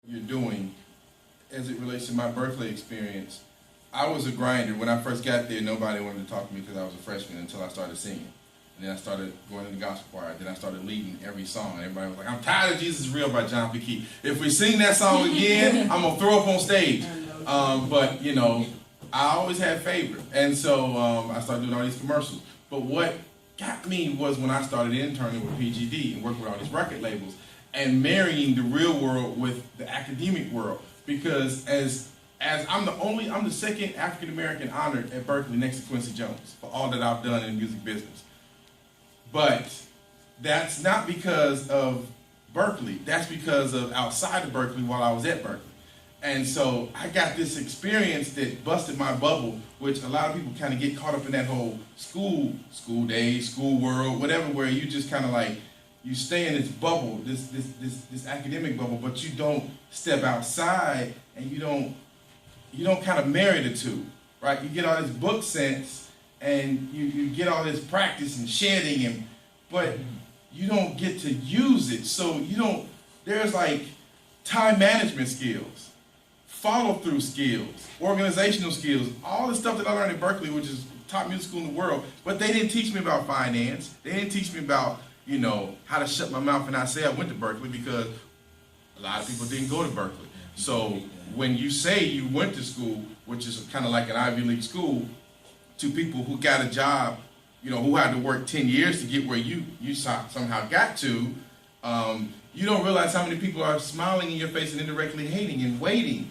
you're doing as it relates to my Berkeley experience. I was a grinder. When I first got there, nobody wanted to talk to me because I was a freshman until I started singing. And then I started going to the gospel choir. Then I started leading every song. And everybody was like, I'm tired of Jesus is Real by John P. Key. If we sing that song again, I'm going to throw up on stage. But, you know, I always had favor. And so I started doing all these commercials. But what got me was when I started interning with PGD and working with all these record labels and marrying the real world with the academic world. Because as I'm the second African American honored at Berkeley next to Quincy Jones for all that I've done in the music business. But that's not because of Berkeley. That's because of outside of Berkeley while I was at Berkeley. And so I got this experience that busted my bubble, which a lot of people kind of get caught up in that whole school days, school world, whatever, where you just kind of like, you stay in this bubble, this academic bubble, but you don't step outside and you don't kind of marry the two, right? You get all this book sense and you get all this practice and shedding, but you don't get to use it. So there's like time management skills, follow-through skills, organizational skills, all the stuff that I learned at Berkeley, which is top music school in the world, but they didn't teach me about finance. They didn't teach me about, you know, how to shut my mouth and not say I went to Berkeley, because a lot of people didn't go to Berkeley. So when you say you went to school, which is kind of like an Ivy League school, to people who got a job, you know, who had to work 10 years to get where you somehow got to, you don't realize how many people are smiling in your face and indirectly hating and waiting.